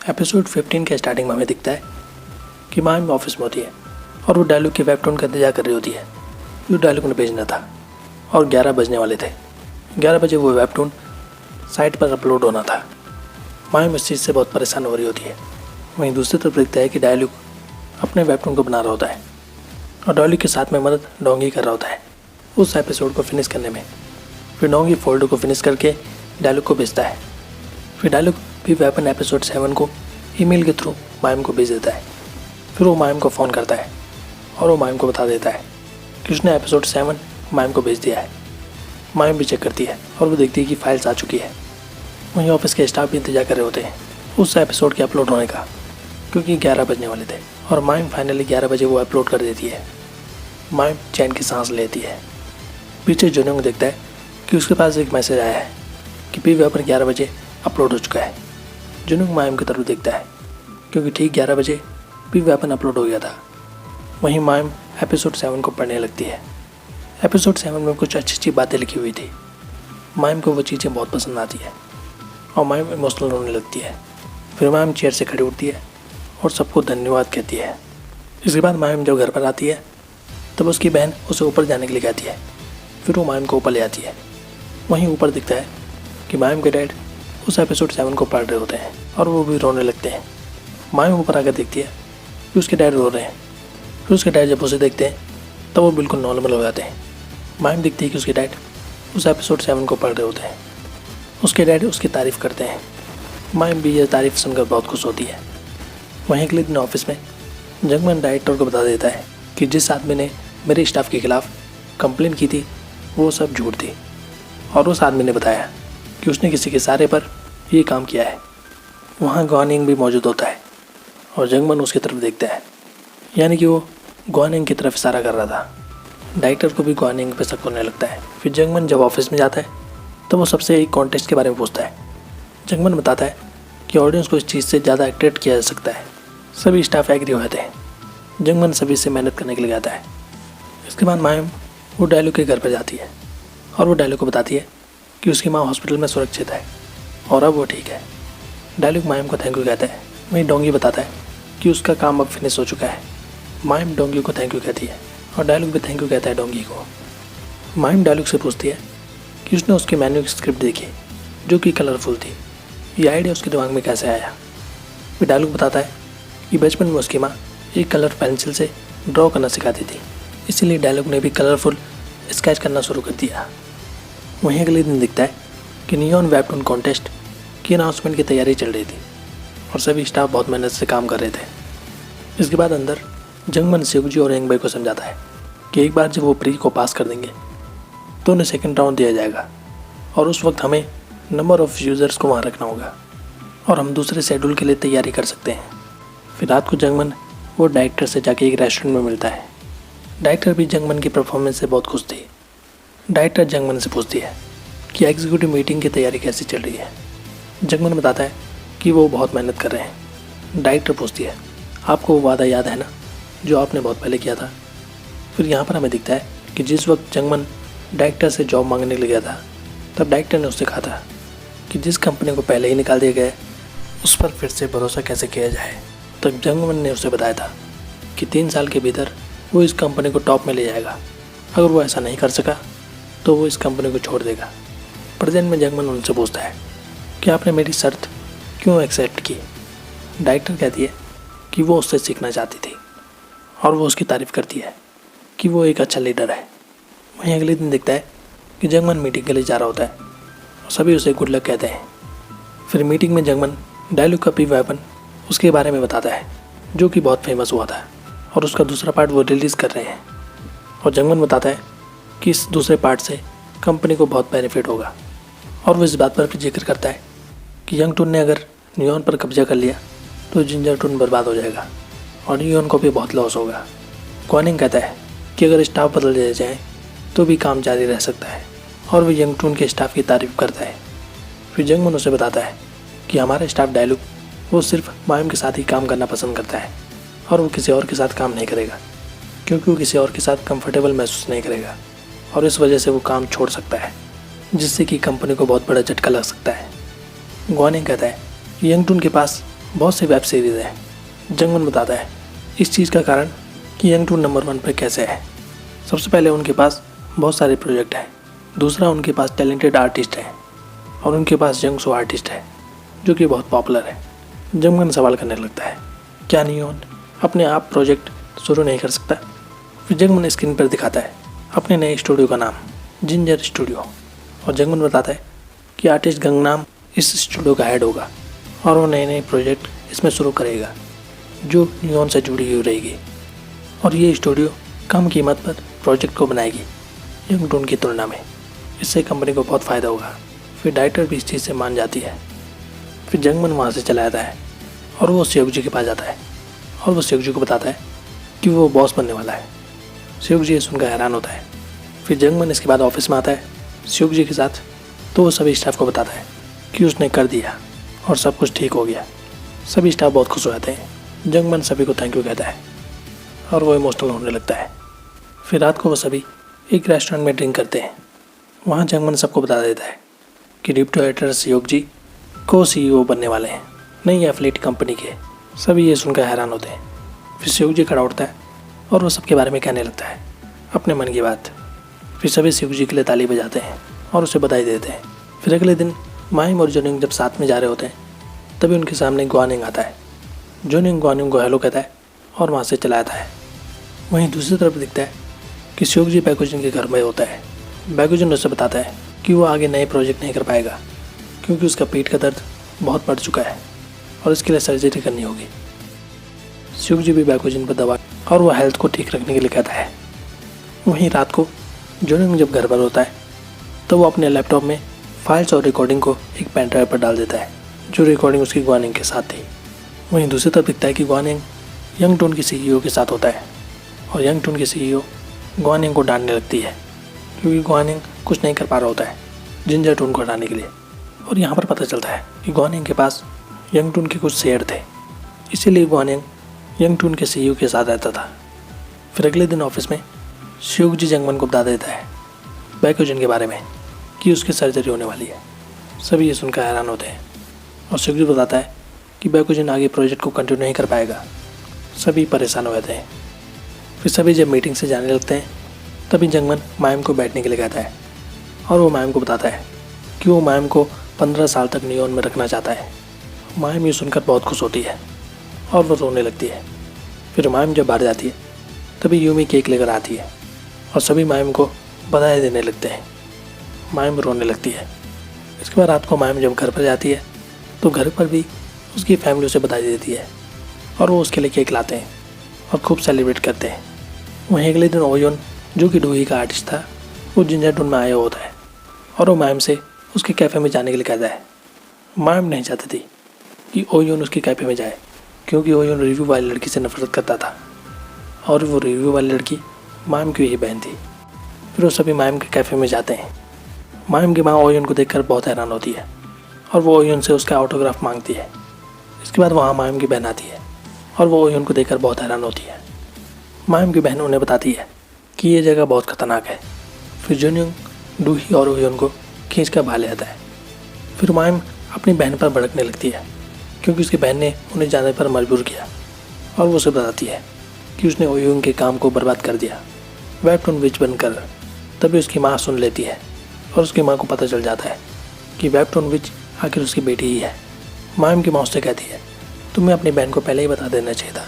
Episode 15 के starting में हमें दिखता है कि माइम ऑफिस में होती है और वो डायलॉग के वेबटून का इंतजार कर रही होती है जो डायलॉग ने भेजना था। और 11 बजने वाले थे। 11 बजे वो वेबटून साइट पर अपलोड होना था। माइम इस चीज़ से बहुत परेशान हो रही होती है। वहीं दूसरी तरफ दिखता है कि डायलॉग अपने वेबटून को बना रहा होता है और डायलॉग के साथ में मदद डोंगी कर रहा होता है उस एपिसोड को फिनिश करने में। फिर डोंगी फोल्डर को फिनिश करके डायलॉग को भेजता है। फिर डायलॉग भी वेपन एपिसोड 7 को ईमेल के थ्रू माइम को भेज देता है। फिर वो माइम को फ़ोन करता है और वो माइम को बता देता है कि उसने एपिसोड 7 माइम को भेज दिया है। माइम भी चेक करती है और वो देखती है कि फाइल्स आ चुकी है। वहीं ऑफिस के स्टाफ भी इंतजार कर रहे होते हैं उस एपिसोड के अपलोड होने का, क्योंकि 11 बजने वाले थे। और माइम फाइनली 11 बजे वो अपलोड कर देती है। माइम चैन की सांस लेती है। पीछे जुनूंग देखता है कि उसके पास एक मैसेज आया है कि पी वेपर 11 बजे अपलोड हो चुका है। जुनूंग माइम की तरफ देखता है क्योंकि ठीक 11 बजे पी वेपन अपलोड हो गया था। वहीं माइम एपिसोड 7 को पढ़ने लगती है। एपिसोड 7 में कुछ अच्छी अच्छी बातें लिखी हुई थी। माइम को वो चीज़ें बहुत पसंद आती है और माइम इमोशनल होने लगती है। फिर माइम चेयर से खड़ी उठती है और सबको धन्यवाद कहती है। इसके बाद माइम जब घर पर आती है तब उसकी बहन उसे ऊपर जाने के लिए कहती है। फिर वो माइम को ऊपर ले आती है। वहीं ऊपर दिखता है कि माइम के डैड उस एपिसोड 7 को पढ़ रहे होते हैं और वो भी रोने लगते हैं। माइम ऊपर आकर देखती है कि उसके डैड रो रहे हैं। फिर उसके डैड जब उसे देखते हैं तब वो बिल्कुल नॉर्मल हो जाते हैं। माइम दिखती है कि उसके डैड उस एपिसोड 7 को पढ़ रहे होते हैं। उसके डैड उसकी तारीफ़ करते हैं। माइम भी यह तारीफ़ सुनकर बहुत खुश होती है। वहीं अगले दिन ऑफिस में जंगमन डायरेक्टर को बता देता है कि जिस आदमी ने मेरे स्टाफ के खिलाफ कंप्लेन की थी वो सब झूठ थी और उस आदमी ने बताया कि उसने किसी के इशारे पर ये काम किया है। वहाँ ग्वानिंग भी मौजूद होता है और जंगमन उसकी तरफ देखता है, यानी कि वो ग्वानिंग की तरफ इशारा कर रहा था। डायरेक्टर को भी ग्वानिंग पे शक होने लगता है। फिर जंगमन जब ऑफिस में जाता है तो वो सबसे एक कॉन्टेस्ट के बारे में पूछता है। जंगमन बताता है कि ऑडियंस को इस चीज़ से ज़्यादा अट्रैक्ट किया जा सकता है। सभी स्टाफ एग्री हो जाते हैं। जंगमन सभी से मेहनत करने के लिए आता है। इसके बाद माइम वो डायलॉग के घर पर जाती है और वो डायलॉग को बताती है कि उसकी माँ हॉस्पिटल में सुरक्षित है और अब वो ठीक है। डायलॉग माइम को थैंक यू कहता है। वहीं डोंगी बताता है कि उसका काम अब फिनिश हो चुका है। माइम डोंगी को थैंक यू कहती है और डायलॉग भी थैंक यू कहता है डोंगी को। माइम डायलॉग से पूछती है कि उसने उसके मेन्यू की स्क्रिप्ट देखी जो कि कलरफुल थी। ये आइडिया उसके दिमाग में कैसे आया। फिर डायलॉग बताता है कि बचपन में उसकी माँ एक कलर पेंसिल से ड्रॉ करना सिखाती थी, इसीलिए डायलॉग ने भी कलरफुल स्केच करना शुरू कर दिया। वहीं अगले दिन दिखता है कि नियॉन वेबटून कॉन्टेस्ट की अनाउंसमेंट की तैयारी चल रही थी और सभी स्टाफ बहुत मेहनत से काम कर रहे थे। इसके बाद अंदर जंगमन सेगजी और एंगबाई को समझाता है कि एक बार जब वो प्री को पास कर देंगे तो उन्हें सेकंड राउंड दिया जाएगा और उस वक्त हमें नंबर ऑफ़ यूज़र्स को वहाँ रखना होगा और हम दूसरे शेड्यूल के लिए तैयारी कर सकते हैं। फिर रात को जंगमन वो डायरेक्टर से जाके एक रेस्टोरेंट में मिलता है। डायरेक्टर भी जंगमन की परफॉर्मेंस से बहुत खुश थी। डायरेक्टर जंगमन से पूछती है कि एग्जीक्यूटिव मीटिंग की तैयारी कैसी चल रही है। जंगमन बताता है कि वो बहुत मेहनत कर रहे हैं। डायरेक्टर पूछती है आपको वो वादा याद है ना जो आपने बहुत पहले किया था। फिर यहाँ पर हमें दिखता है कि जिस वक्त जंगमन डायरेक्टर से जॉब मांगने के लिए गया था तब डायरेक्टर ने उससे कहा था कि जिस कंपनी को पहले ही निकाल दिया गया उस पर फिर से भरोसा कैसे किया जाए। तब जंगमन ने उसे बताया था कि 3 साल के भीतर वो इस कंपनी को टॉप में ले जाएगा। अगर वो ऐसा नहीं कर सका तो वो इस कंपनी को छोड़ देगा। प्रेजेंट में जंगमन उनसे पूछता है कि आपने मेरी शर्त क्यों एक्सेप्ट की। डायरेक्टर कहती है कि वो उससे सीखना चाहती थी और वो उसकी तारीफ़ करती है कि वो एक अच्छा लीडर है। वहीं अगले दिन दिखता है कि जंगमन मीटिंग के लिए जा रहा होता है और सभी उसे गुड लक कहते हैं। फिर मीटिंग में जंगमन डायलॉग का पी वेपन उसके बारे में बताता है जो कि बहुत फेमस हुआ था और उसका दूसरा पार्ट वो रिलीज़ कर रहे हैं। और जंगमन बताता है कि इस दूसरे पार्ट से कंपनी को बहुत बेनिफिट होगा और वो इस बात पर भी जिक्र करता है कि यंग टून ने अगर नियॉन पर कब्जा कर लिया तो जिंजर टून बर्बाद हो जाएगा और नियॉन को भी बहुत लॉस होगा। ग्वानिंग कहता है कि अगर स्टाफ बदल दिया जाए तो भी काम जारी रह सकता है और वो यंग टून के स्टाफ की तारीफ़ करता है। फिर जंगमन उसे बताता है कि हमारा स्टाफ डायलॉग वो सिर्फ माइम के साथ ही काम करना पसंद करता है और वो किसी और के साथ काम नहीं करेगा क्योंकि वो किसी और के साथ कंफर्टेबल महसूस नहीं करेगा और इस वजह से वो काम छोड़ सकता है जिससे कि कंपनी को बहुत बड़ा झटका लग सकता है। ग्वानिंग कहता है कि यंग टून के पास बहुत सी वेब सीरीज़ है। जंगमन बताता है इस चीज़ का कारण कि यंग टून नंबर 1 पर कैसे है। सबसे पहले उनके पास बहुत सारे प्रोजेक्ट हैं। दूसरा, उनके पास टैलेंटेड आर्टिस्ट हैं और उनके पास यंग शो आर्टिस्ट है जो कि बहुत पॉपुलर है। जंगमन सवाल करने लगता है, क्या नियॉन अपने आप प्रोजेक्ट शुरू नहीं कर सकता? फिर जंगमन स्क्रीन पर दिखाता है अपने नए स्टूडियो का नाम, जिंजर स्टूडियो। और जंगमन बताता है कि आर्टिस्ट गंगनाम इस स्टूडियो का हेड होगा और वो नए नए प्रोजेक्ट इसमें शुरू करेगा जो नियॉन से जुड़ी हुई रहेगी। और ये स्टूडियो कम कीमत पर प्रोजेक्ट को बनाएगी यंग टून की तुलना में। इससे कंपनी को बहुत फ़ायदा होगा। फिर डायरेक्टर भी इस चीज़ से मान जाती है। फिर जंगमन वहाँ से चला जाता है और वो सेयोकजी के पास जाता है और वो सेयोकजी को बताता है कि वो बॉस बनने वाला है। सेयोकजी ये सुनकर हैरान होता है। फिर जंगमन इसके बाद ऑफिस में आता है सेयोकजी के साथ, तो वो सभी स्टाफ को बताता है कि उसने कर दिया और सब कुछ ठीक हो गया। सभी स्टाफ बहुत खुश हो जाते हैं। जंगमन सभी को थैंक यू कहता है और वो इमोशनल होने लगता है। फिर रात को वो सभी एक रेस्टोरेंट में ड्रिंक करते हैं। वहाँ जंगमन सबको बता देता है कि डिप्टी एडिटर सेयोकजी को CEO बनने वाले हैं नई एफिलिएट कंपनी के। सभी ये सुनकर हैरान होते हैं। फिर सेयोकजी खड़ा उठता है और वो सबके बारे में कहने लगता है अपने मन की बात। फिर सभी सेयोकजी के लिए ताली बजाते हैं और उसे बधाई देते हैं। फिर अगले दिन माइम और जोनिंग जब साथ में जा रहे होते हैं तभी उनके सामने ग्वानिंग आता है। जोनिंग ग्वानिंग को हेलो कहता है और वहाँ से चला जाता है। वहीं दूसरी तरफ दिखता है कि सेयोकजी बैकुजिन के घर में होता है। बैकुजिन उसे बताता है कि वो आगे नए प्रोजेक्ट नहीं कर पाएगा क्योंकि उसका पेट का दर्द बहुत बढ़ चुका है और इसके लिए सर्जरी करनी होगी। सेयोकजी भी बैकुजिन पर दवा और वो हेल्थ को ठीक रखने के लिए कहता है। वहीं रात को जोनिंग जब घर पर होता है तो वो अपने लैपटॉप में फाइल्स और रिकॉर्डिंग को एक पेन ड्राइव पर डाल देता है जो रिकॉर्डिंग उसकी ग्वानिंग के साथ थी। वहीं दूसरी तरफ दिखता है कि ग्वानिंग यंग टून की CEO के साथ होता है और यंग टून की CEO ग्वानिंग को डांटने लगती है क्योंकि ग्वानिंग कुछ नहीं कर पा रहा होता है जिंजर टून को हटाने के लिए। और यहाँ पर पता चलता है कि ग्वानिंग के पास यंग टून के कुछ शेयर थे, इसीलिए ग्वानिंग यंग टून के CEO के साथ रहता था। फिर अगले दिन ऑफिस में सेयोकजी जंगमन को बता देता है बैकुजिन के बारे में कि उसकी सर्जरी होने वाली है। सभी ये सुनकर हैरान होते हैं और सेयोकजी बताता है कि बैकुजिन आगे प्रोजेक्ट को कंटिन्यू नहीं कर पाएगा। सभी परेशान हो जाते हैं। फिर सभी जब मीटिंग से जाने लगते हैं तभी जंगमन माइम को बैठने के लिए कहता है और वो माइम को बताता है कि वो माइम को 15 साल तक नियॉन में रखना चाहता है। माइम ये सुनकर बहुत खुश होती है और वो रोने लगती है। फिर माइम जब बाहर जाती है तभी यूमी केक लेकर आती है और सभी माइम को बधाई देने लगते हैं। माइम रोने लगती है। इसके बाद रात को माइम जब घर पर जाती है तो घर पर भी उसकी फैमिली उसे बधाई देती है और वो उसके लिए केक लाते हैं और खूब सेलिब्रेट करते हैं। वहीं अगले दिन ओयोन जो कि डूही का आर्टिस्ट था वो जिंजर टून में आया होता है और वो माइम से उसके कैफ़े में जाने के लिए कहता है। माइम नहीं चाहती थी कि ओयोन उसके कैफ़े में जाए क्योंकि ओयोन रिव्यू वाली लड़की से नफरत करता था और वो रिव्यू वाली लड़की माइम की ही बहन थी। फिर वो सभी माइम के कैफ़े में जाते हैं। माइम की माँ ओयोन को देखकर बहुत हैरान होती है और वो ओयोन से उसका ऑटोग्राफ मांगती है। इसके बाद वहाँ माइम की बहन आती है और वो ओयोन को देखकर बहुत हैरान होती है। माइम की बहन उन्हें बताती है कि ये जगह बहुत खतरनाक है। फिर जोनिंग डूही और ओयोन को खींच कर बाहर ले आता है। फिर माइम अपनी बहन पर भड़कने लगती है क्योंकि उसकी बहन ने उन्हें जाने पर मजबूर किया और वो उसे बताती है कि उसने ओयोन के काम को बर्बाद कर दिया वेबटून विच बनकर। तभी उसकी माँ सुन लेती है और उसकी माँ को पता चल जाता है कि वेबटून विच आखिर उसकी बेटी ही है। माइम की माँ उससे कहती है तुम्हें अपनी बहन को पहले ही बता देना चाहिए था।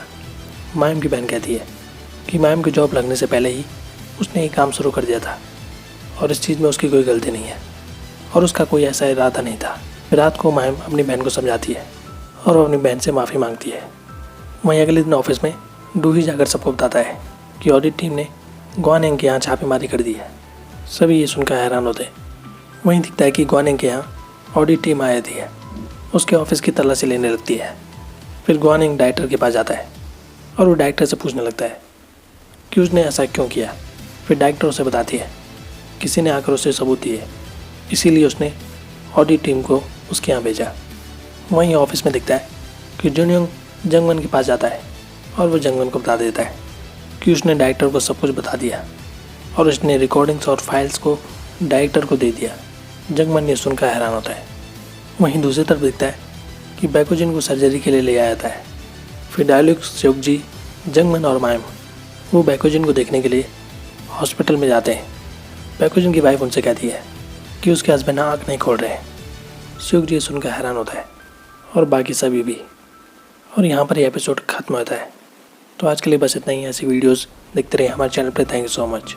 माइम की बहन कहती है कि माइम की जॉब लगने से पहले ही उसने ये काम शुरू कर दिया था और इस चीज़ में उसकी कोई गलती नहीं है और उसका कोई ऐसा इरादा नहीं था। फिर रात को माइम अपनी बहन को समझाती है और वो अपनी बहन से माफ़ी मांगती है। वहीं अगले दिन ऑफिस में डूही जाकर सबको बताता है कि ऑडिट टीम ने ग्वानिंग के यहाँ छापेमारी कर दी है। सभी ये सुनकर हैरान होते। वहीं दिखता है कि ग्वानिंग के यहाँ ऑडिट टीम आई थी है, उसके ऑफिस की तलाशी लेने लगती है। फिर ग्वानिंग डायरेक्टर के पास जाता है और वो डायरेक्टर से पूछने लगता है कि उसने ऐसा क्यों किया। फिर डायरेक्टर उसे बताती है किसी ने आकर उसे सबूत दिए, इसीलिए उसने ऑडिट टीम को उसके यहाँ भेजा। वहीं ऑफिस में दिखता है कि जोनिंग जंगमन के पास जाता है और वो जंगमन को बता देता है कि उसने डायरेक्टर को सब कुछ बता दिया और उसने रिकॉर्डिंग्स और फाइल्स को डायरेक्टर को दे दिया। जंगमन ये सुनकर हैरान होता है। वहीं दूसरी तरफ दिखता है कि बैकोजिन को सर्जरी के लिए ले आया था। फिर डायलॉग सेओकजी, जंगमन और मायम वो बैकोजिन को देखने के लिए हॉस्पिटल में जाते हैं। बैकोजिन की वाइफ उनसे कहती है कि उसके हस्बैंड आँख नहीं खोल रहे हैं। सेओकजी सुनकर हैरान होता है और बाकी सभी भी। और यहाँ पर ये एपिसोड खत्म होता है। तो आज के लिए बस इतना ही। ऐसी वीडियोस देखते रहिए हमारे चैनल पर। Thank you so much.